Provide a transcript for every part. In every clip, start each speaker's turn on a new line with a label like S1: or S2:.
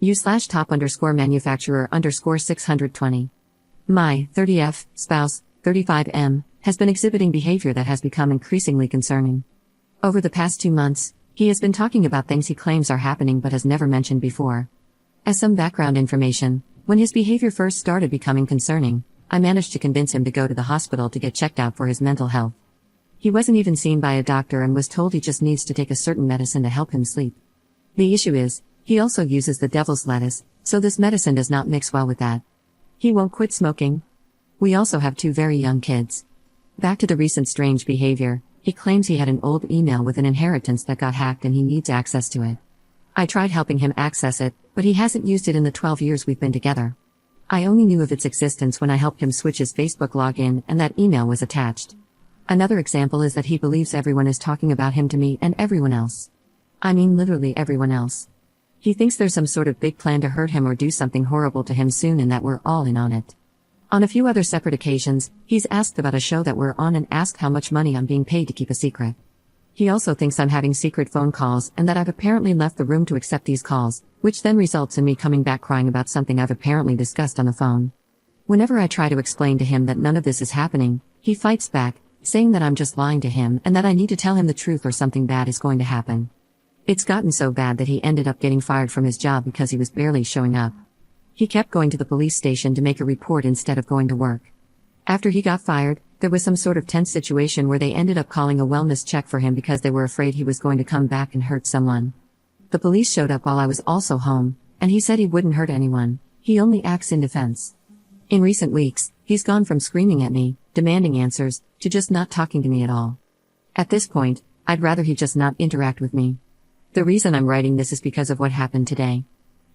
S1: U/top_manufacturer_620. My 30F spouse, 35M, has been exhibiting behavior that has become increasingly concerning. Over the past 2 months, he has been talking about things he claims are happening but has never mentioned before. As some background information, when his behavior first started becoming concerning, I managed to convince him to go to the hospital to get checked out for his mental health. He wasn't even seen by a doctor and was told he just needs to take a certain medicine to help him sleep. The issue is, he also uses the devil's lettuce, so this medicine does not mix well with that. He won't quit smoking. We also have 2 very young kids. Back to the recent strange behavior, he claims he had an old email with an inheritance that got hacked and he needs access to it. I tried helping him access it, but he hasn't used it in the 12 years we've been together. I only knew of its existence when I helped him switch his Facebook login and that email was attached. Another example is that he believes everyone is talking about him to me and everyone else. I mean literally everyone else. He thinks there's some sort of big plan to hurt him or do something horrible to him soon and that we're all in on it. On a few other separate occasions, he's asked about a show that we're on and asked how much money I'm being paid to keep a secret. He also thinks I'm having secret phone calls and that I've apparently left the room to accept these calls, which then results in me coming back crying about something I've apparently discussed on the phone. Whenever I try to explain to him that none of this is happening, he fights back, saying that I'm just lying to him and that I need to tell him the truth or something bad is going to happen. It's gotten so bad that he ended up getting fired from his job because he was barely showing up. He kept going to the police station to make a report instead of going to work. After he got fired, there was some sort of tense situation where they ended up calling a wellness check for him because they were afraid he was going to come back and hurt someone. The police showed up while I was also home, and he said he wouldn't hurt anyone, he only acts in defense. In recent weeks, he's gone from screaming at me, demanding answers, to just not talking to me at all. At this point, I'd rather he just not interact with me. The reason I'm writing this is because of what happened today.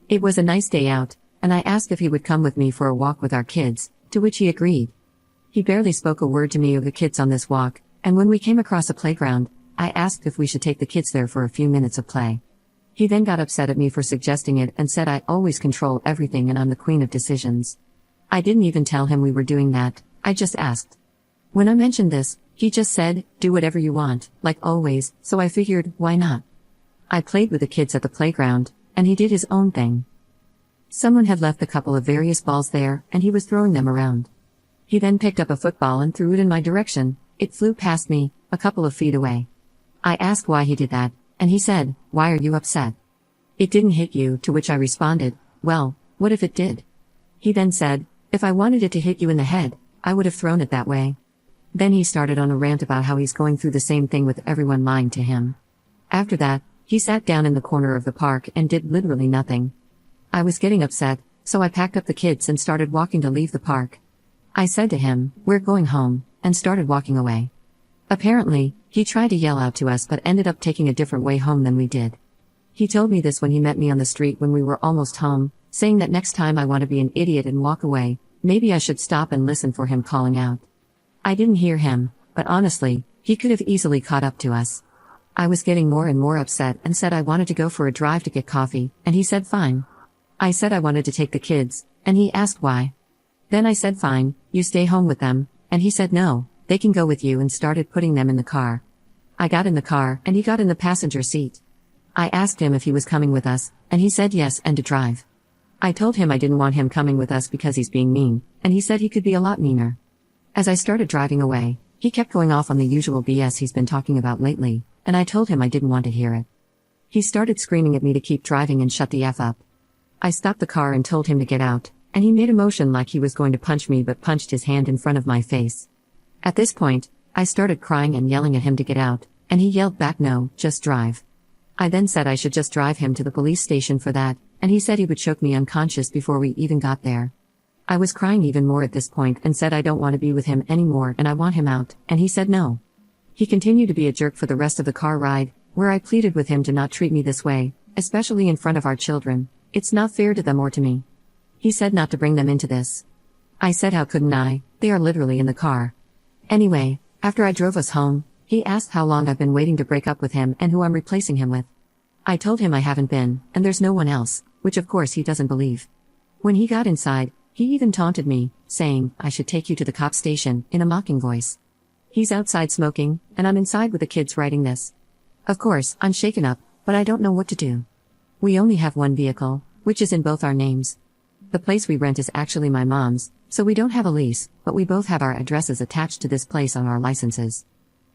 S1: It was a nice day out, and I asked if he would come with me for a walk with our kids, to which he agreed. He barely spoke a word to me of the kids on this walk, and when we came across a playground, I asked if we should take the kids there for a few minutes of play. He then got upset at me for suggesting it and said I always control everything and I'm the queen of decisions. I didn't even tell him we were doing that, I just asked. When I mentioned this, he just said, do whatever you want, like always, so I figured, why not? I played with the kids at the playground, and he did his own thing. Someone had left a couple of various balls there, and he was throwing them around. He then picked up a football and threw it in my direction. It flew past me, a couple of feet away. I asked why he did that, and he said, why are you upset? It didn't hit you, to which I responded, well, what if it did? He then said, if I wanted it to hit you in the head, I would have thrown it that way. Then he started on a rant about how he's going through the same thing with everyone lying to him. After that, he sat down in the corner of the park and did literally nothing. I was getting upset, so I packed up the kids and started walking to leave the park. I said to him, we're going home, and started walking away. Apparently, he tried to yell out to us but ended up taking a different way home than we did. He told me this when he met me on the street when we were almost home, saying that next time I want to be an idiot and walk away, maybe I should stop and listen for him calling out. I didn't hear him, but honestly, he could have easily caught up to us. I was getting more and more upset and said I wanted to go for a drive to get coffee, and he said fine. I said I wanted to take the kids, and he asked why. Then I said fine, you stay home with them, and he said no, they can go with you and started putting them in the car. I got in the car and he got in the passenger seat. I asked him if he was coming with us, and he said yes and to drive. I told him I didn't want him coming with us because he's being mean, and he said he could be a lot meaner. As I started driving away, he kept going off on the usual BS he's been talking about lately, and I told him I didn't want to hear it. He started screaming at me to keep driving and shut the F up. I stopped the car and told him to get out, and he made a motion like he was going to punch me but punched his hand in front of my face. At this point, I started crying and yelling at him to get out, and he yelled back no, just drive. I then said I should just drive him to the police station for that, and he said he would choke me unconscious before we even got there. I was crying even more at this point and said I don't want to be with him anymore and I want him out, and he said no. He continued to be a jerk for the rest of the car ride, where I pleaded with him to not treat me this way, especially in front of our children. It's not fair to them or to me. He said not to bring them into this. I said how couldn't I, they are literally in the car. Anyway, after I drove us home, he asked how long I've been waiting to break up with him and who I'm replacing him with. I told him I haven't been, and there's no one else, which of course he doesn't believe. When he got inside, he even taunted me, saying I should take you to the cop station, in a mocking voice. He's outside smoking, and I'm inside with the kids writing this. Of course, I'm shaken up, but I don't know what to do. We only have one vehicle, which is in both our names. The place we rent is actually my mom's, so we don't have a lease, but we both have our addresses attached to this place on our licenses.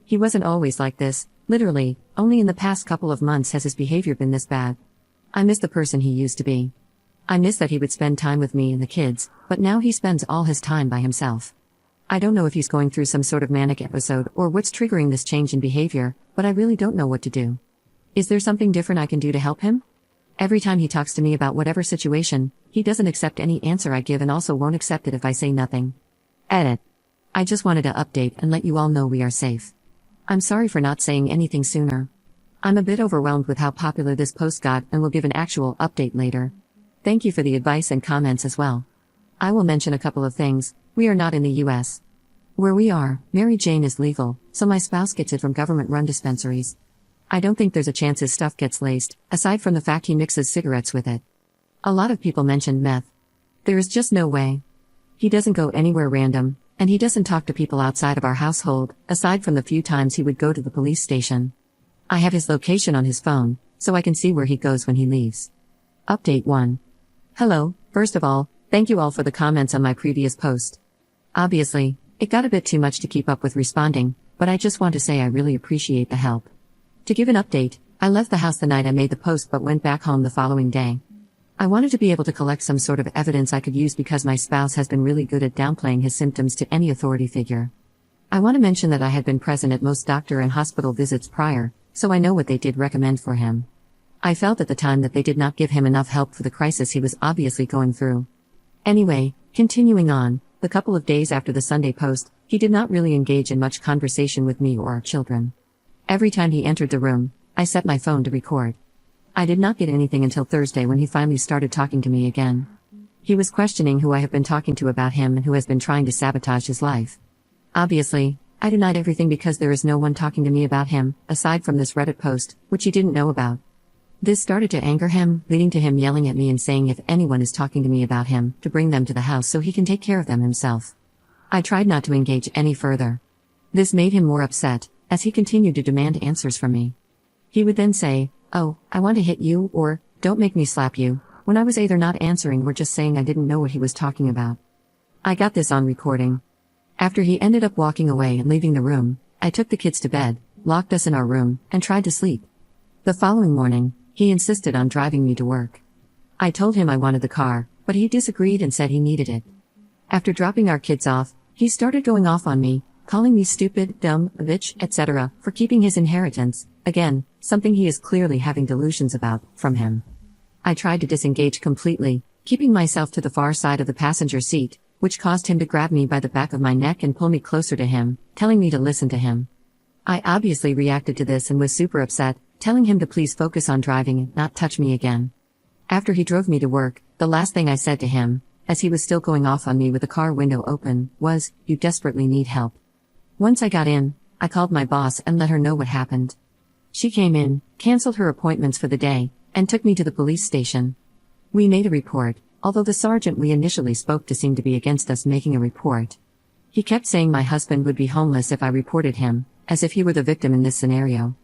S1: He wasn't always like this, literally, only in the past couple of months has his behavior been this bad. I miss the person he used to be. I miss that he would spend time with me and the kids, but now he spends all his time by himself. I don't know if he's going through some sort of manic episode or what's triggering this change in behavior, but I really don't know what to do. Is there something different I can do to help him? Every time he talks to me about whatever situation, he doesn't accept any answer I give and also won't accept it if I say nothing. Edit. I just wanted to update and let you all know we are safe. I'm sorry for not saying anything sooner. I'm a bit overwhelmed with how popular this post got and will give an actual update later. Thank you for the advice and comments as well. I will mention a couple of things. We are not in the US. Where we are, Mary Jane is legal, so my spouse gets it from government-run dispensaries. I don't think there's a chance his stuff gets laced, aside from the fact he mixes cigarettes with it. A lot of people mentioned meth. There is just no way. He doesn't go anywhere random, and he doesn't talk to people outside of our household, aside from the few times he would go to the police station. I have his location on his phone, so I can see where he goes when he leaves. Update 1. Hello, first of all, thank you all for the comments on my previous post. Obviously, it got a bit too much to keep up with responding, but I just want to say I really appreciate the help. To give an update, I left the house the night I made the post but went back home the following day. I wanted to be able to collect some sort of evidence I could use because my spouse has been really good at downplaying his symptoms to any authority figure. I want to mention that I had been present at most doctor and hospital visits prior, so I know what they did recommend for him. I felt at the time that they did not give him enough help for the crisis he was obviously going through. Anyway, continuing on, the couple of days after the Sunday post, he did not really engage in much conversation with me or our children. Every time he entered the room, I set my phone to record. I did not get anything until Thursday when he finally started talking to me again. He was questioning who I have been talking to about him and who has been trying to sabotage his life. Obviously, I denied everything because there is no one talking to me about him, aside from this Reddit post, which he didn't know about. This started to anger him, leading to him yelling at me and saying if anyone is talking to me about him, to bring them to the house so he can take care of them himself. I tried not to engage any further. This made him more upset, as he continued to demand answers from me. He would then say, "Oh, I want to hit you," or, "Don't make me slap you," when I was either not answering or just saying I didn't know what he was talking about. I got this on recording. After he ended up walking away and leaving the room, I took the kids to bed, locked us in our room, and tried to sleep. The following morning, he insisted on driving me to work. I told him I wanted the car, but he disagreed and said he needed it. After dropping our kids off, he started going off on me, calling me stupid, dumb, bitch, etc., for keeping his inheritance, again, something he is clearly having delusions about, from him. I tried to disengage completely, keeping myself to the far side of the passenger seat, which caused him to grab me by the back of my neck and pull me closer to him, telling me to listen to him. I obviously reacted to this and was super upset, telling him to please focus on driving and not touch me again. After he drove me to work, the last thing I said to him, as he was still going off on me with the car window open, was, "You desperately need help." Once I got in, I called my boss and let her know what happened. She came in, canceled her appointments for the day, and took me to the police station. We made a report, although the sergeant we initially spoke to seemed to be against us making a report. He kept saying my husband would be homeless if I reported him, as if he were the victim in this scenario.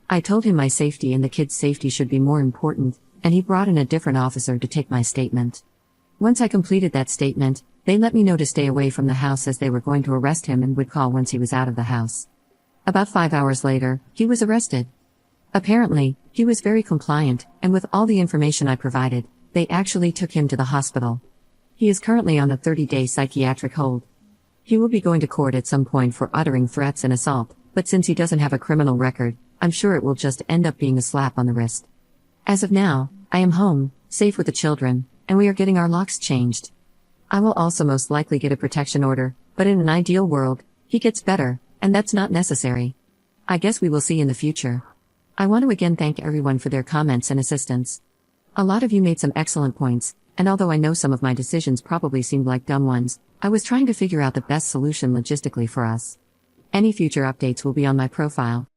S1: I told him my safety and the kids' safety should be more important, and he brought in a different officer to take my statement. Once I completed that statement, they let me know to stay away from the house as they were going to arrest him and would call once he was out of the house. About 5 hours later, he was arrested. Apparently, he was very compliant, and with all the information I provided, they actually took him to the hospital. He is currently on a 30-day psychiatric hold. He will be going to court at some point for uttering threats and assault, but since he doesn't have a criminal record, I'm sure it will just end up being a slap on the wrist. As of now, I am home, safe with the children, and we are getting our locks changed. I will also most likely get a protection order, but in an ideal world, he gets better, and that's not necessary. I guess we will see in the future. I want to again thank everyone for their comments and assistance. A lot of you made some excellent points, and although I know some of my decisions probably seemed like dumb ones, I was trying to figure out the best solution logistically for us. Any future updates will be on my profile,